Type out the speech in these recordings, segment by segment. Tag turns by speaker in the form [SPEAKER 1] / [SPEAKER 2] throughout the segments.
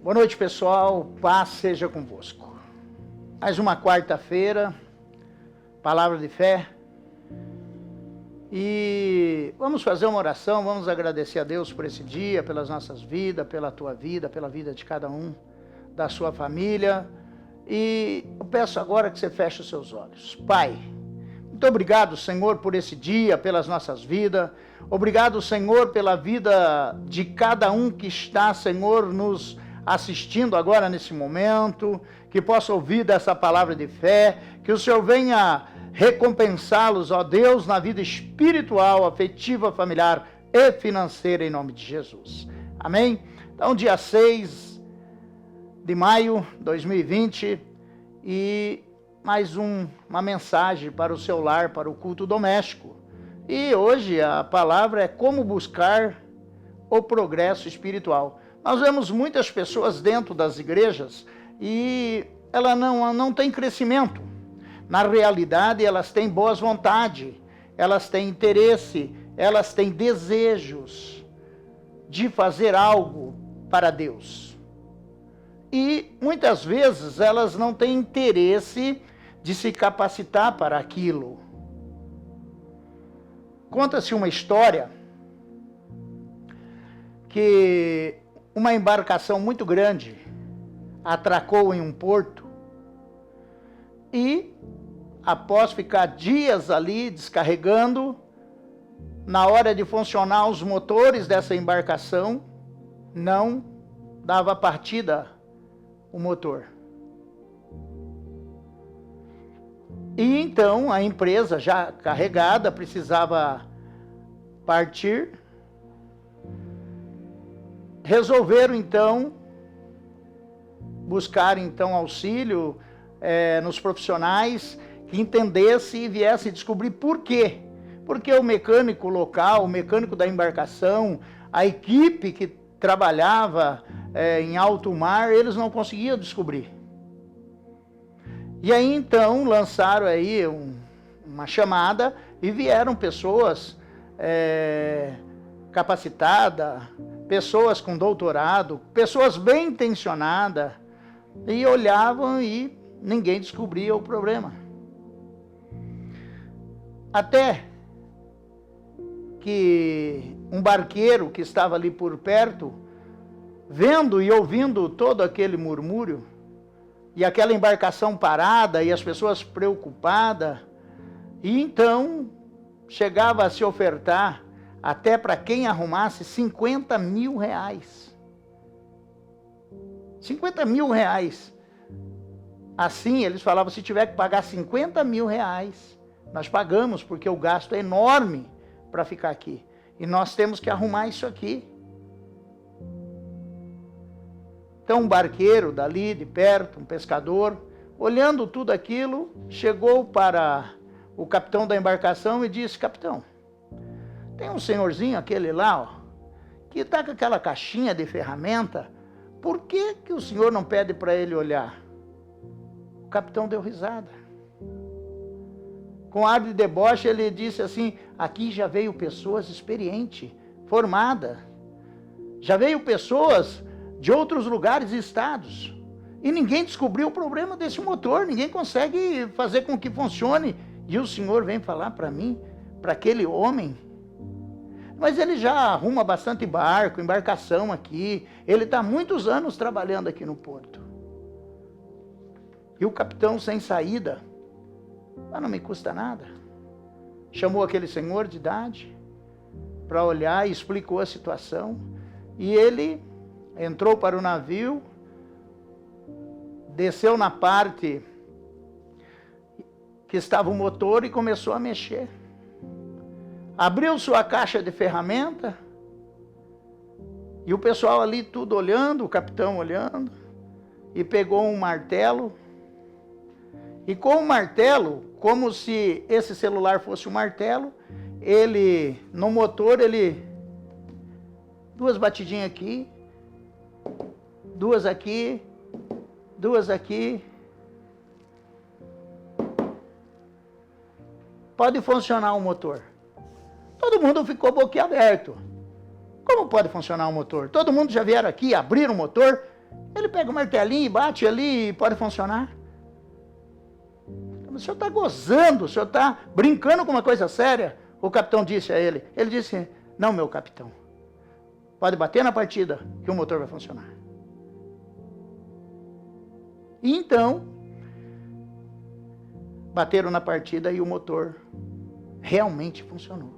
[SPEAKER 1] Boa noite, pessoal. Paz seja convosco. Mais uma quarta-feira, palavra de fé. E vamos fazer uma oração, vamos agradecer a Deus por esse dia, pelas nossas vidas, pela tua vida, pela vida de cada um, da sua família. E eu peço agora que você feche os seus olhos. Pai, muito obrigado, Senhor, por esse dia, pelas nossas vidas. Obrigado, Senhor, pela vida de cada um que está, Senhor, nos assistindo agora nesse momento, que possa ouvir dessa palavra de fé, que o Senhor venha recompensá-los, ó Deus, na vida espiritual, afetiva, familiar e financeira, em nome de Jesus. Amém? Então, dia 6 de maio de 2020, e mais uma mensagem para o seu lar, para o culto doméstico. E hoje a palavra é como buscar o progresso espiritual. Nós vemos muitas pessoas dentro das igrejas e ela não tem crescimento. Na realidade, elas têm boas vontades, elas têm interesse, elas têm desejos de fazer algo para Deus. E muitas vezes elas não têm interesse de se capacitar para aquilo. Conta-se uma história que uma embarcação muito grande atracou em um porto e, após ficar dias ali descarregando, na hora de funcionar os motores dessa embarcação, não dava partida o motor. E então a empresa, já carregada, precisava partir. Resolveram então buscar então auxílio nos profissionais que entendesse e viesse descobrir por quê. Porque o mecânico local, o mecânico da embarcação, a equipe que trabalhava em alto mar, eles não conseguiam descobrir. E aí então lançaram aí uma chamada e vieram pessoas capacitadas, pessoas com doutorado, pessoas bem intencionadas, e olhavam e ninguém descobria o problema. Até que um barqueiro que estava ali por perto, vendo e ouvindo todo aquele murmúrio, e aquela embarcação parada, e as pessoas preocupadas, e então chegava a se ofertar até para quem arrumasse 50 mil reais. 50 mil reais. Assim, eles falavam, se tiver que pagar 50 mil reais, nós pagamos, porque o gasto é enorme para ficar aqui. E nós temos que arrumar isso aqui. Então, um barqueiro dali, de perto, um pescador, olhando tudo aquilo, chegou para o capitão da embarcação e disse, capitão, tem um senhorzinho, aquele lá, ó, que está com aquela caixinha de ferramenta, por que o senhor não pede para ele olhar? O capitão deu risada. Com ar de deboche, ele disse assim, aqui já veio pessoas experientes, formadas, já veio pessoas de outros lugares e estados, e ninguém descobriu o problema desse motor, ninguém consegue fazer com que funcione, e o senhor vem falar para mim, para aquele homem, mas ele já arruma bastante barco, embarcação aqui, ele está há muitos anos trabalhando aqui no porto. E o capitão sem saída, mas não me custa nada, chamou aquele senhor de idade para olhar e explicou a situação, e ele entrou para o navio, desceu na parte que estava o motor e começou a mexer. Abriu sua caixa de ferramenta, e o pessoal ali tudo olhando, o capitão olhando, e pegou um martelo, e com o martelo, como se esse celular fosse um martelo, ele, no motor, duas batidinhas aqui, duas aqui, duas aqui. Pode funcionar o motor. Todo mundo ficou boquiaberto. Como pode funcionar o motor? Todo mundo já vieram aqui, abriram o motor, Ele pega o martelinho e bate ali e pode funcionar. O senhor está gozando, o senhor está brincando com uma coisa séria. O capitão disse a ele. Ele disse, não, meu capitão. Pode bater na partida que o motor vai funcionar. E então, bateram na partida e o motor realmente funcionou.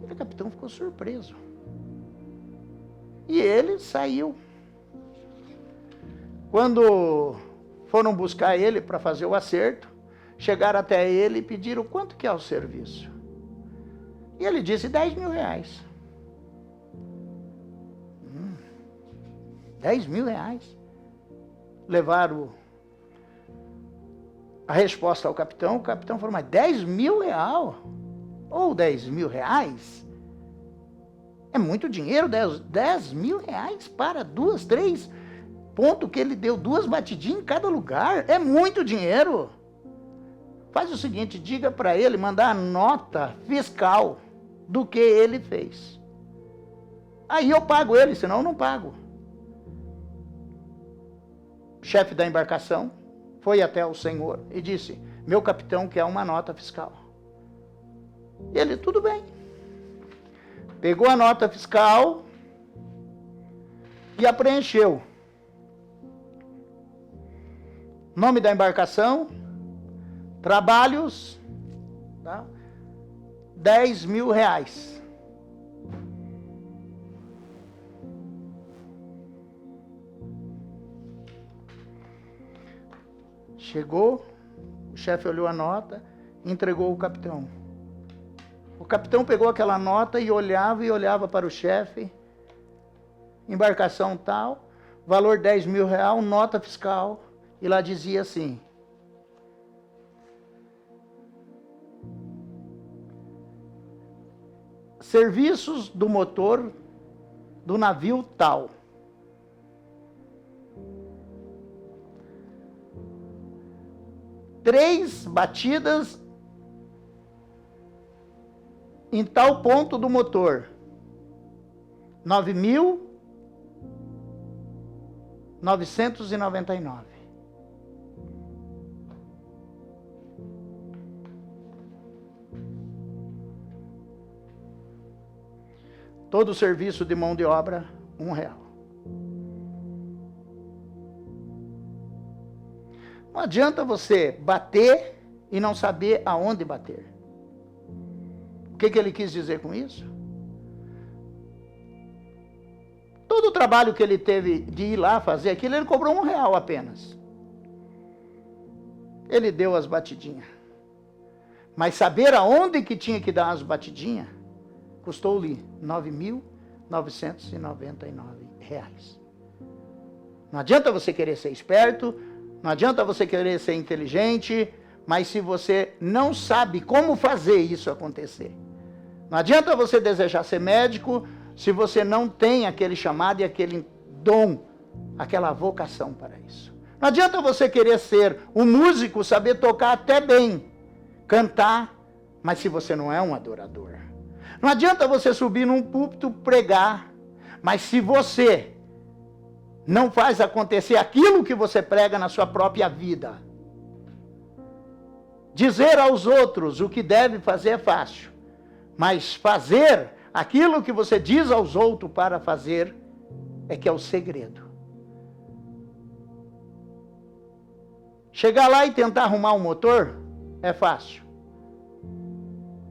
[SPEAKER 1] O capitão ficou surpreso. E ele saiu. Quando foram buscar ele para fazer o acerto, chegaram até ele e pediram quanto que é o serviço. E ele disse 10 mil reais. 10 mil reais. Levaram a resposta ao capitão. O capitão falou, mas 10 mil reais? Ou 10 mil reais? É muito dinheiro, 10 mil reais para 2, 3 pontos que ele deu 2 batidinhas em cada lugar. É muito dinheiro. Faz o seguinte, diga para ele mandar a nota fiscal do que ele fez. Aí eu pago ele, senão eu não pago. O chefe da embarcação foi até o senhor e disse, meu capitão quer uma nota fiscal. Ele, tudo bem. Pegou a nota fiscal e a preencheu. Nome da embarcação, trabalhos, tá? 10 mil reais. Chegou, o chefe olhou a nota, entregou ao capitão. O capitão pegou aquela nota e olhava para o chefe, embarcação tal, valor 10 mil reais, nota fiscal, e lá dizia assim, serviços do motor do navio tal. Três batidas em tal ponto do motor. 9.999. Todo o serviço de mão de obra, R$1. Não adianta você bater e não saber aonde bater. O que ele quis dizer com isso? Todo o trabalho que ele teve de ir lá fazer aquilo, ele cobrou R$1 apenas. Ele deu as batidinhas. Mas saber aonde que tinha que dar as batidinhas, custou-lhe R$9.999. Não adianta você querer ser esperto, não adianta você querer ser inteligente, mas se você não sabe como fazer isso acontecer. Não adianta você desejar ser médico, se você não tem aquele chamado e aquele dom, aquela vocação para isso. Não adianta você querer ser um músico, saber tocar até bem, cantar, mas se você não é um adorador. Não adianta você subir num púlpito pregar, mas se você não faz acontecer aquilo que você prega na sua própria vida. Dizer aos outros o que deve fazer é fácil, mas fazer aquilo que você diz aos outros para fazer é que é o segredo. Chegar lá e tentar arrumar um motor é fácil.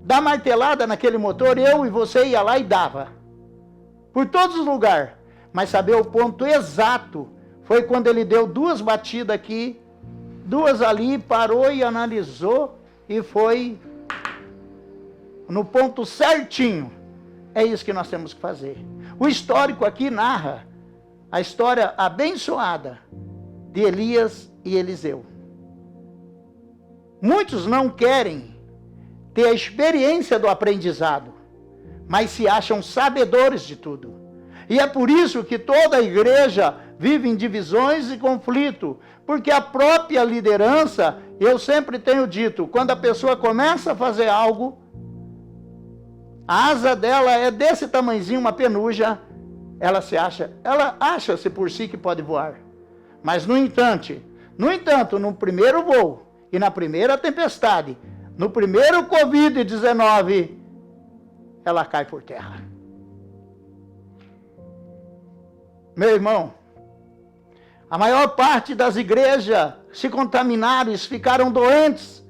[SPEAKER 1] Dar martelada naquele motor, eu e você ia lá e dava. Por todos os lugares. Mas saber o ponto exato foi quando ele deu 2 batidas aqui, 2 ali, parou e analisou e foi no ponto certinho. É isso que nós temos que fazer. O histórico aqui narra a história abençoada de Elias e Eliseu. Muitos não querem ter a experiência do aprendizado, mas se acham sabedores de tudo. E é por isso que toda a igreja vive em divisões e conflito, porque a própria liderança, eu sempre tenho dito, quando a pessoa começa a fazer algo, a asa dela é desse tamanhozinho, uma penuja, ela acha-se por si que pode voar. Mas, no entanto, no primeiro voo e na primeira tempestade, no primeiro Covid-19, ela cai por terra. Meu irmão, a maior parte das igrejas se contaminaram, ficaram doentes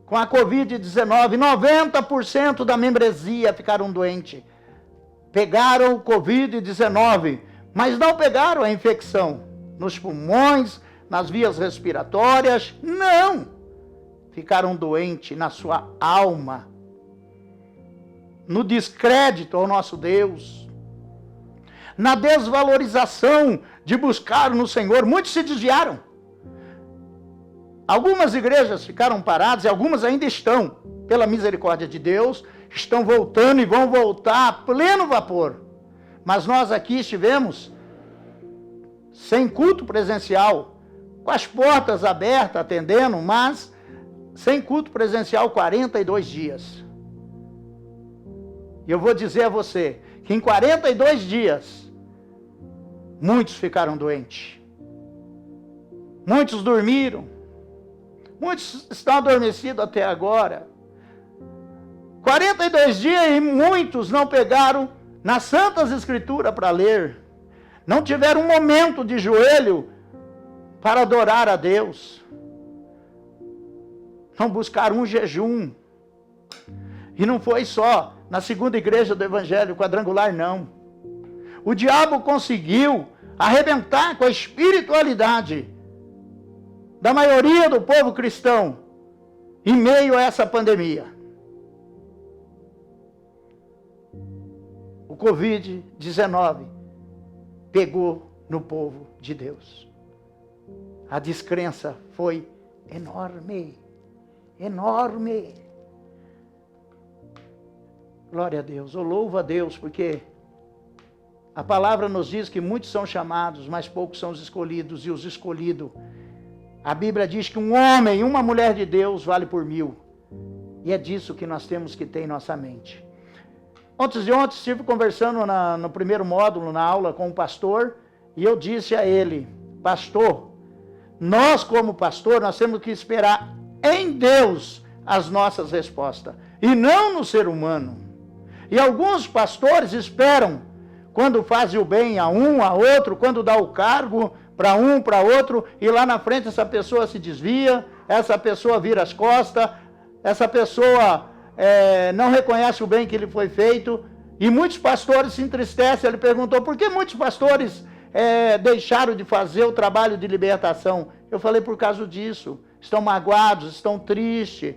[SPEAKER 1] com a Covid-19. 90% da membresia ficaram doentes. Pegaram o Covid-19, mas não pegaram a infecção nos pulmões, nas vias respiratórias. Não! Ficaram doentes na sua alma, no descrédito ao nosso Deus, na desvalorização de buscar no Senhor. Muitos se desviaram. Algumas igrejas ficaram paradas e algumas ainda estão, pela misericórdia de Deus, estão voltando e vão voltar a pleno vapor. Mas nós aqui estivemos sem culto presencial, com as portas abertas, atendendo, mas sem culto presencial 42 dias. E eu vou dizer a você que em 42 dias, muitos ficaram doentes. Muitos dormiram. Muitos estão adormecidos até agora. 42 dias e muitos não pegaram nas Santas Escrituras para ler. Não tiveram um momento de joelho para adorar a Deus. Não buscaram um jejum. E não foi só na segunda igreja do Evangelho Quadrangular, não. O diabo conseguiu arrebentar com a espiritualidade da maioria do povo cristão em meio a essa pandemia. O Covid-19 pegou no povo de Deus. A descrença foi enorme, enorme. Glória a Deus, eu louvo a Deus, porque a palavra nos diz que muitos são chamados, mas poucos são os escolhidos, e os escolhidos, a Bíblia diz que um homem e uma mulher de Deus vale por 1000, e é disso que nós temos que ter em nossa mente. Antes de ontem, estive conversando no primeiro módulo, na aula com o pastor, e eu disse a ele: pastor, nós como pastor, nós temos que esperar em Deus as nossas respostas, e não no ser humano. E alguns pastores esperam, quando fazem o bem a um, a outro, quando dá o cargo para um, para outro, e lá na frente essa pessoa se desvia, essa pessoa vira as costas, essa pessoa não reconhece o bem que lhe foi feito, e muitos pastores se entristecem. Ele perguntou, por que muitos pastores deixaram de fazer o trabalho de libertação? Eu falei, por causa disso, estão magoados, estão tristes,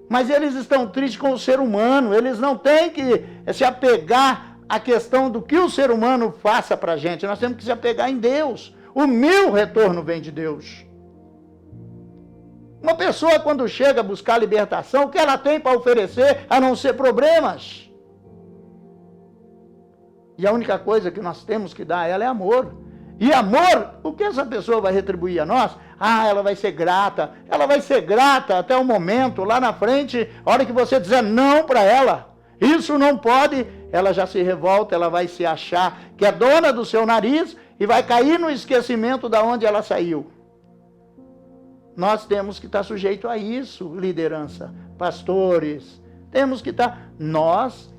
[SPEAKER 1] mas eles estão tristes com o ser humano, eles não têm que se apegar à questão do que o ser humano faça para a gente, nós temos que se apegar em Deus. O meu retorno vem de Deus. Uma pessoa, quando chega a buscar libertação, o que ela tem para oferecer a não ser problemas? E a única coisa que nós temos que dar a ela é amor. E amor, o que essa pessoa vai retribuir a nós? Ela vai ser grata. Ela vai ser grata até o momento, lá na frente, a hora que você dizer não para ela. Isso não pode, ela já se revolta, ela vai se achar que é dona do seu nariz e vai cair no esquecimento da onde ela saiu. Nós temos que estar sujeitos a isso, liderança, pastores. Temos que estar... Nós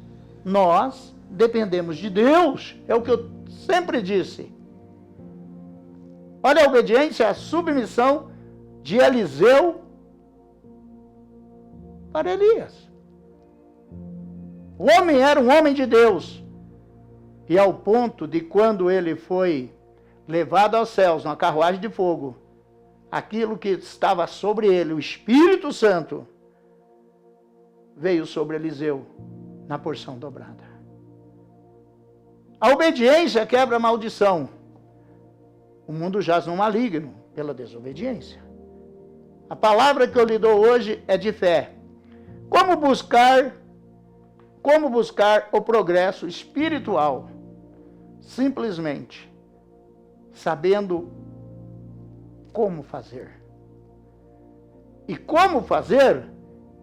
[SPEAKER 1] dependemos de Deus. É o que eu sempre disse. Olha a obediência, a submissão de Eliseu para Elias. O homem era um homem de Deus. E ao ponto de quando ele foi levado aos céus, numa carruagem de fogo, aquilo que estava sobre ele, o Espírito Santo, veio sobre Eliseu na porção dobrada. A obediência quebra a maldição. O mundo jaz no maligno pela desobediência. A palavra que eu lhe dou hoje é de fé. Como buscar o progresso espiritual? Simplesmente sabendo como fazer. E como fazer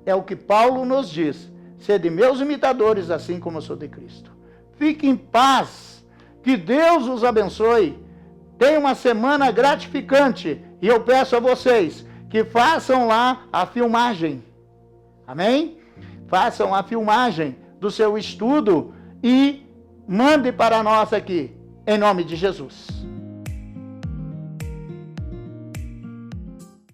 [SPEAKER 1] é o que Paulo nos diz: sede meus imitadores, assim como eu sou de Cristo. Fique em paz, que Que Deus os abençoe. Tenha uma semana gratificante. E eu peço a vocês que façam lá a filmagem. Amém? Façam a filmagem do seu estudo e mande para nós aqui, em nome de Jesus.